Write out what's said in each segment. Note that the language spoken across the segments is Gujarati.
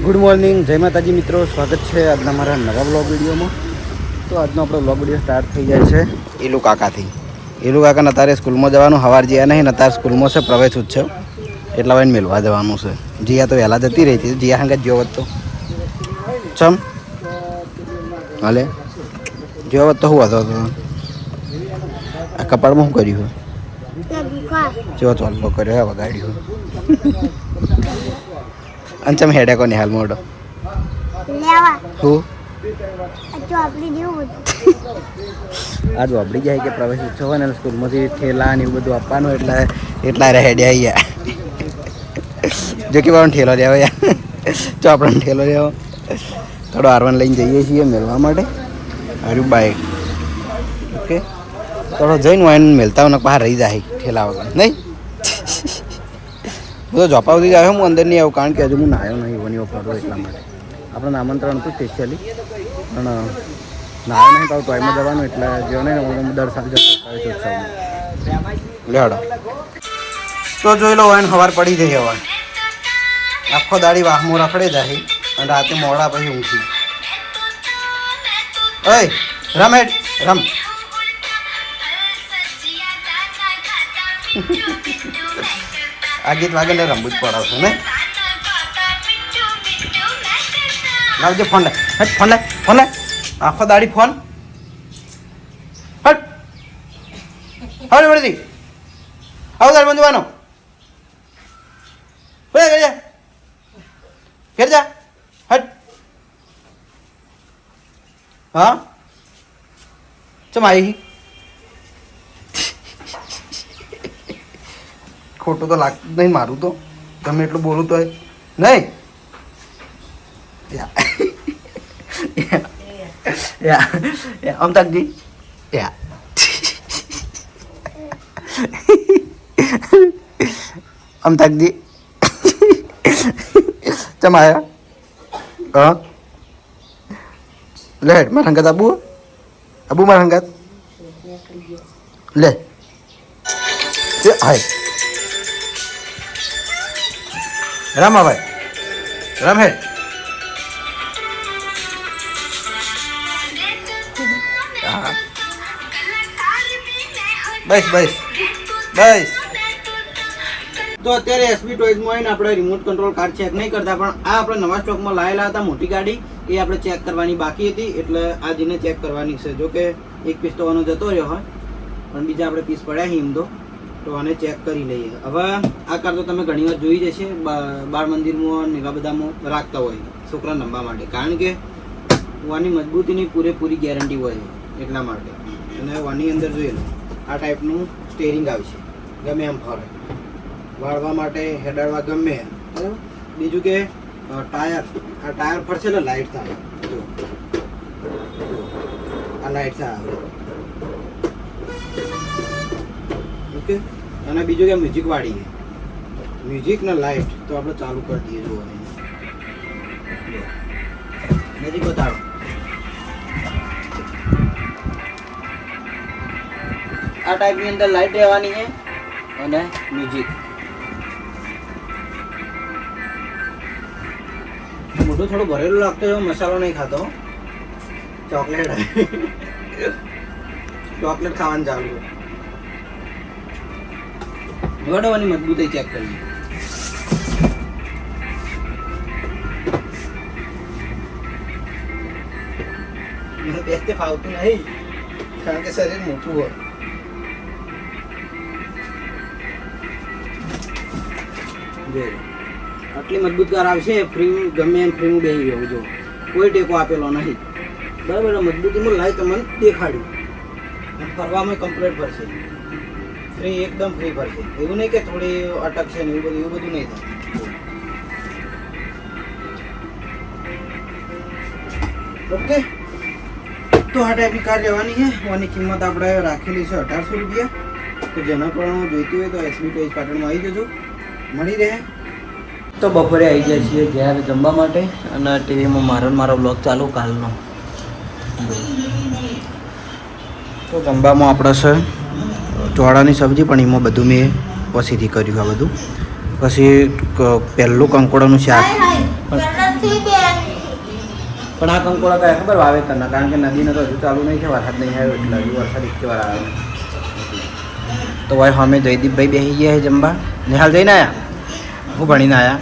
ગુડ મોર્નિંગ, જય માતાજી મિત્રો, સ્વાગત છે આજના મારા નવા બ્લોગ વિડીયોમાં. તો આજનો આપણો બ્લોગ વિડીયો સ્ટાર્ટ થઈ જાય છે એલુ કાકાથી. એલુ કાકાને અત્યારે સ્કૂલમાં જવાનું, સવાર જ્યાં નહીં ને અત્યારે સ્કૂલમાં છે પ્રવેશ ઉત્સવ, એટલા વાઈને મેળવા જવાનું છે. જીયા તો વહેલા જતી રહી હતી, જીયા હંગત જો વત તો ચમ હાલે જો વત તો શું હતો આ કપાળમાં શું કર્યું જો ચોલ્લો કર્યો વગાડ્યું અંચમ હેડે કોને હાલ મોડો હું આજ વાપરી જાય કે પ્રવેશ ઉત્સવ હોય ને સ્કૂલમાંથી ઠેલા ને એવું બધું આપવાનું, એટલા હેડે અહીંયા જો કે બાબા ઠેલો લેવો યાર, જો આપણને ઠેલો લેવો થોડો આરવાન લઈને જઈએ છીએ મેળવા માટે. હારું બાઈક ઓકે, થોડો જઈને વાઈન મેળતા હોય ને બહાર રહી જાય ઠેલા વગર નહીં. હું તો ઝપાવતી આવ્યો, હું અંદર નહીં આવું કારણ કે હજુ હું નાયો નહીં એની ઓફરો, એટલા માટે આપણને આમંત્રણ હતું સ્પેશિયલી, પણ નાયો નહીં તો ટોયમાં જવાનું એટલે જો નહીં હું દર સાલ જતો લેડો. તો જોઈ લો વાઈન સવાર પડી જઈ હવે, આખો દાડી વાહમો રખડે જાય અને રાતે મોડા પછી ઊંઘી. ઓય રમ હેડ રમ. આ ગીત વાગે ને રમવું જ પડાવશે ને. લાવજે ફોન લે, હટ ફોન લે, ફોન લે, આખો દાડી ફોન હટ હવે વળતી આવો દાડી બંધવાનો ઘેર જા હટ. હા ચમ આવી ખોટું તો લાગતું નહીં મારું તો, તમે એટલું બોલું તો નહીં. અમતાકજી અમતાકજી ચમ આયા હા લે મારા હંગાત આબુ આબુ મારા હંગાત લે હાય રામા ભાઈ રામ હે બસ બસ બસ. તો અત્યારે એસબી ટોયઝમાં આવીને આપણે રિમોટ કંટ્રોલ કાર ચેક નહીં કરતા, પણ આ આપણે નવા સ્ટોકમાં લાવેલા હતા મોટી ગાડી, એ આપણે ચેક કરવાની બાકી હતી એટલે આ જીને ચેક કરવાની છે. જો કે એક પીસ તો આનો જતો રહ્યો હોય, પણ બીજા આપણે પીસ પડ્યા છે એમ તો આને ચેક કરી લઈએ. હવે આ કાર તો તમે ઘણી વાર જોઈ જશે, બાળ મંદિરમાં ને એવા બધામાં રાખતા હોય છોકરા નંબા માટે, કારણ કે વાની મજબૂતીની પૂરેપૂરી ગેરંટી હોય એટલા માટે. અને વાની અંદર જોઈએ આ ટાઈપનું સ્ટેરિંગ આવશે, ગમે એમ ફરે વાળવા માટે, હેડાડવા ગમે. બરાબર. બીજું કે ટાયર, આ ટાયર ફરશે એટલે લાઇટ થાય, જો આ લાઇટ આવે ઓકે. અને બીજું કે મ્યુઝિક વાળી છે, મ્યુઝિક ને લાઇટ તો આપણે ચાલુ કરી દઈએ. જો નજીક બતાડો. આ ટાઈપની અંદર લાઇટ રહેવાની છે અને મ્યુઝિક. મોઢું થોડું ભરેલું લાગતું હોય, મસાલો નહીં ખાતો, ચોકલેટ ચોકલેટ ખાવાનું ચાલુ. વડવાની મજબૂતાઈ ચેક કરીએ. મને બેસતે ફાવતું નહીં કારણ કે શરીર મોટું હોય. આટલી મજબૂત કાર આવશે, ફ્રી ગમે એમ ફ્રી બેસી ગયો, જો કોઈ ટેકો આપેલો નહીં. બરાબર. મજબૂતીમાં લાઈ તમને દેખાડ્યું, ફરવામાં કમ્પ્લીટ પડશે, ફ્રી એકદમ ફ્રી પડશે. એવું નહીં કે થોડી અટકશે ને એવું બધું નહીં થાય. ઓકે, તો આ ટાઈપની કાર લેવાની છે. આની કિંમત આપણે રાખેલી છે 1800 રૂપિયા. તો જેના પણ જોઈતી હોય તો એસબી ટોયઝ પાટણમાં આવી જજો, મળી રહે. તો બપોરે આવી જાય છીએ ઘેર જમવા માટે, અને ટીવીમાં મારો બ્લોગ ચાલુ કાલનો. તો જમવામાં આપણે છે ચોળાની સબ્જી, પણ એમાં બધું મેં પછીથી કર્યું. આ બધું પછી પહેલું કંકોડાનું શાક, પણ આ કંકોડા કયા ખબર વાવેતરના, કારણ કે નદીને તો હજુ ચાલુ નહીં છે, વરસાદ નહીં આવ્યો એટલે હજુ વરસાદ એક વાર આવે. તો ભાઈ અમે જયદીપભાઈ બેસી ગયા છે જમવા. નિહાલ જઈને આવ્યા? હું ભણીને આવ્યા?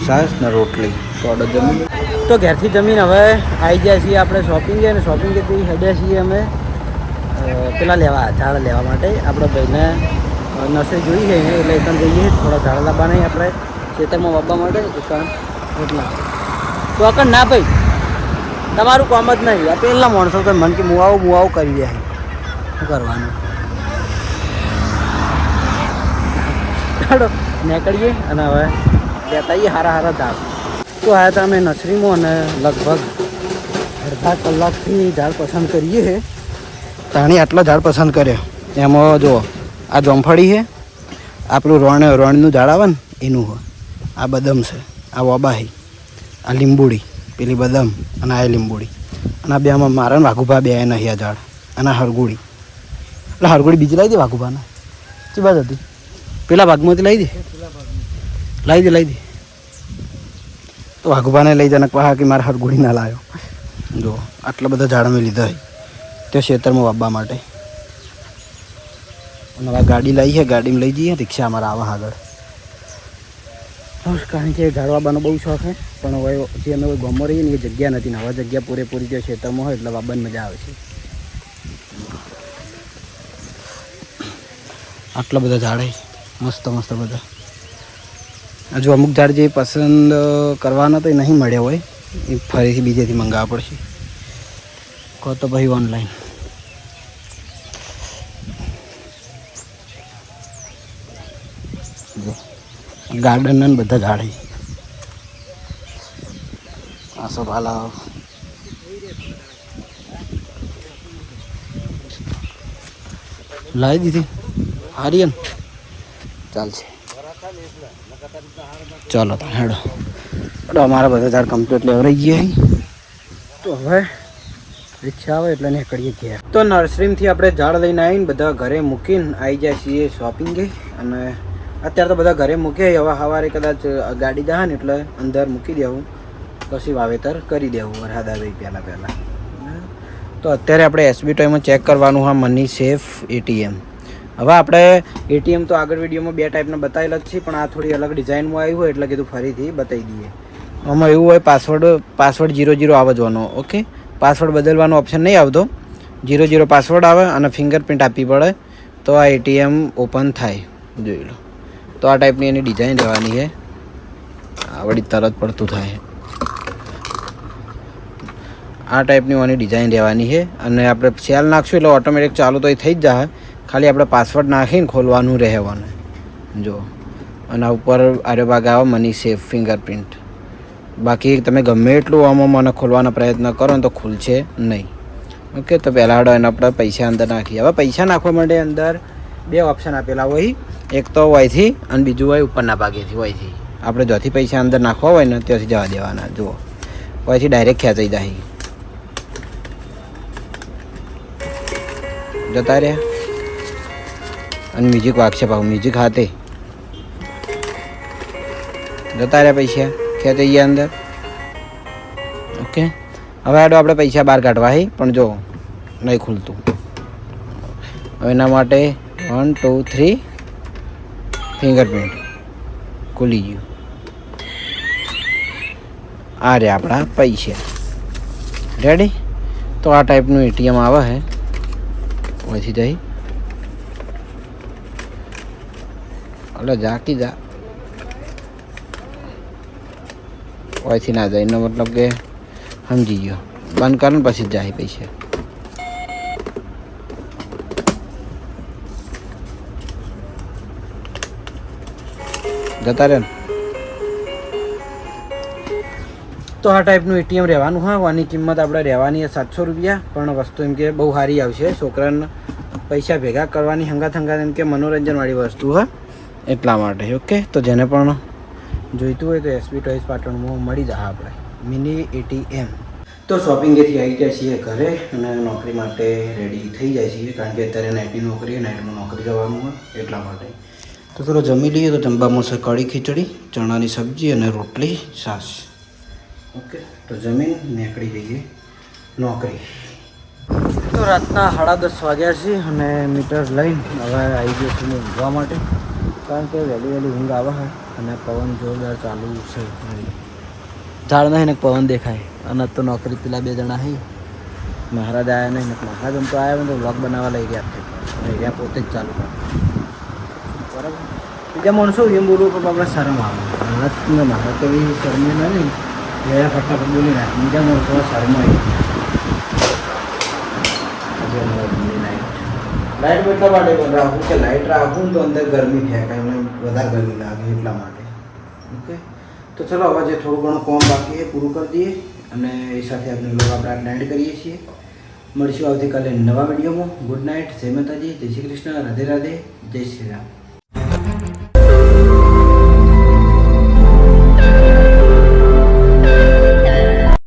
સાસ ને રોટલી તો ઓર્ડર જમી. તો ઘેરથી જમીને હવે આવી ગયા છીએ આપણે શોપિંગે, અને શોપિંગથી હેડ્યા છીએ અમે પેલા ઝાડ લેવા માટે. આપણે ભાઈને નર્સરી જોઈ છે એટલે એકદમ જઈએ થોડા ઝાડ લાવવા નહીં આપણે ખેતરમાં વાવવા માટે એકણ એટલા. તો અકણ ના ભાઈ તમારું કામ જ નહીં, આ પહેલા માણસો તો મન કે મુઆવું કરી જાય, શું કરવાનું. ચાલો નીકળીએ અને હવે લેતા આવીએ સારા ઝાડ. તો આવ્યા હતા અમે નર્સરીમાં અને લગભગ અડધા કલાકથી ઝાડ પસંદ કરીએ છે. તાણી આટલા ઝાડ પસંદ કર્યા. એમાં જો આ જોમફળી છે, આપણું રણનું ઝાડ આવે ને એનું હોય, આ બદામ છે, આ વબાહી, આ લીંબુડી પેલી બદામ અને આ લીંબુડી, અને આ બે આમાં મારા ને વાઘુભા બે નહીં આ ઝાડ, અને આ હરગુડી. એટલે હરગુડી બીજી લાવી દે વાઘુભાને, ચી બાદ હતી પેલા ભાગમાંથી લાવી દે. તો વાઘુભાને લઈ જાય કહા કે મારે હરગુડી ના લાવ્યો. જો આટલા બધા ઝાડ મેં લીધા હોય તે ખેતરમાં વાવવા માટે. અને હવે ગાડી લાવી છે, ગાડીમાં લઈ જઈએ, રિક્ષા અમારા આવા આગળ. કારણ કે ઝાડ વાવવાનો બહુ શોખ છે, પણ હવે જે અમે ગામમાં રહીએ ને એ જગ્યા નથી ને, હવે જગ્યા પૂરેપૂરી જે ખેતરમાં હોય એટલે વાવવાની મજા આવે છે. આટલા બધા ઝાડ મસ્ત બધા. હજુ અમુક ઝાડ જે પસંદ કરવાના તો એ નહીં મળ્યા હોય, એ ફરીથી બીજેથી મંગાવવા પડશે, કહો તો ભાઈ ઓનલાઈન. ગાર્ડન બધા ઝાડ આસોપાલા લાવી દીધી હારી ને ચાલશે. ચાલો તો હેડો અમારા બધા ઝાડ કમ્પ્લીટ લેવરાઈ ગયા. તો હવે રિક્ષા આવે એટલે નીકળીએ ઘેર. તો નર્સરીમાંથી આપણે ઝાડ લઈને આવીને બધા ઘરે મૂકીને આવી જાય છીએ શોપિંગે. અને અત્યારે તો બધા ઘરે મૂકે, હવે સવારે કદાચ ગાડી જાય ને એટલે અંદર મૂકી દેવું, પછી વાવેતર કરી દેવું વરસાદ આવે પહેલાં. તો અત્યારે આપણે એસબી ટોયમાં ચેક કરવાનું હા મની સેફ એટીએમ. હવે આપણે એટીએમ તો આગળ વિડીયોમાં બે ટાઈપના બતાવેલા જ છે, પણ આ થોડી અલગ ડિઝાઇનમાં આવ્યું હોય એટલે કીધું ફરીથી બતાવી દઈએ. આમાં એવું હોય પાસવર્ડ 00 આવવાનો. ઓકે, પાસવર્ડ બદલવાનો ઓપ્શન નહીં આવતો, 00 પાસવર્ડ આવે અને ફિંગરપ્રિન્ટ આપવી પડે તો આ એટીએમ ઓપન થાય. જોઈ લો. તો આ ટાઈપની એની ડિઝાઇન રહેવાની છે. આવડી તરત પડતું થાય આ ટાઈપની ઓની ડિઝાઇન રહેવાની છે. અને આપણે સેલ નાખશું એટલે ઓટોમેટિક ચાલુ તો એ થઈ જ જાય, ખાલી આપણે પાસવર્ડ નાખીને ખોલવાનું રહેવાનું. જો અને ઉપર આરે ભાગ આવે મની સેફ ફિંગરપ્રિન્ટ. બાકી તમે ગમે એટલું આમાં મને ખોલવાનો પ્રયત્ન કરો ને તો ખુલશે નહીં. ઓકે, તો પહેલાં હાડો એને આપણે પૈસા અંદર નાખીએ. હવે પૈસા નાખવા માટે અંદર બે ઓપ્શન આપેલા હોય, એક તો હોયથી અને બીજું હોય ઉપરના ભાગેથી હોયથી. આપણે જ્યાંથી પૈસા અંદર નાખવા હોય ને ત્યાંથી જવા દેવાના. જુઓ હોયથી ડાયરેક્ટ ખેંચાઈ જાય, જતા રહ્યા. અને મ્યુઝિક વાગશે પાછું, મ્યુઝિક હાથે જતા રહ્યા પૈસા ખેંચાઈ ગયા અંદર. ઓકે, હવે આડો આપણે પૈસા બહાર કાઢવા હે, પણ જો નહીં ખુલતું. હવે એના માટે 1 2 3 ફિંગરપ્રિન્ટ ખુલી ગયું. આ રે આપણા પૈસા રેડી. તો આ ટાઈપનું એટીએમ આવે છે. અહીંથી જઈ એટલે જાકી જા, અહીંથી ના જાય એનો મતલબ કે સમજી ગયો. બંધ કરે ને પછી જ જાય પૈસા. જતા રહે ને. તો આ ટાઈપનું એટીએમ રહેવાનું. હા, આની કિંમત આપણે રહેવાની 700 રૂપિયા, પણ વસ્તુ એમ કે બહુ સારી આવશે. છોકરાને પૈસા ભેગા કરવાની હંગાત એમ કે મનોરંજનવાળી વસ્તુ હા, એટલા માટે. ઓકે, તો જેને પણ જોઈતું હોય તો એસબી ટોયઝ પાટણમાં મળી જાય આપણે મિની એટીએમ. તો શોપિંગેથી આવી ગયા છીએ ઘરે અને નોકરી માટે રેડી થઈ જાય છીએ કારણ કે અત્યારે નાઇટની નોકરી નાઇટમાં નોકરી જવાનું હોય એટલા માટે તો થોડો જમી લઈએ. તો જમવામાં છે કઢી ખીચડી, ચણાની સબ્જી અને રોટલી છાશ. ઓકે, તો જમીન નીકળી જઈએ નોકરી. તો રાતના 10:30 વાગ્યા છે અને મીટર લઈને હવે આવી ગયો છું ઊંઘવા માટે કારણ કે વહેલી ઊંઘ આવે છે અને પવન જોરદાર ચાલુ છે. ઝાડ નહીં ને પવન દેખાય અને તો નોકરી પેલા 2 જણા છે મહારાજ આવ્યા નહીં ને મહારાજ એમ તો આવ્યા તો વ્લોગ બનાવવા લઈ રહ્યા પોતે જ ચાલુ કરે બરાબર. બીજા માણસો એમ બોલવું પણ આપણે શરમ આવે. મહારાજ તો એવી શરમ ના નહીં ગયા ફટાફટ બોલી નાખે. બીજા માણસો શરમ આવી લાઇટ એટલા માટે પણ રાખું કે લાઇટ રાખું તો અંદર ગરમી ફેંકાય મને વધારે ગરમી લાગે એટલા માટે. ઓકે, તો ચલો હવે જે થોડું ઘણું કામ બાકી એ પૂરું કરી દઈએ અને એ સાથે આપણે લોકો આપણે એન્ડ કરીએ છીએ. મળીશું આવતીકાલે નવા વિડીયોમાં. ગુડ નાઇટ, જય માતાજી, જય શ્રી કૃષ્ણ, રાધે રાધે, જય શ્રી રામ.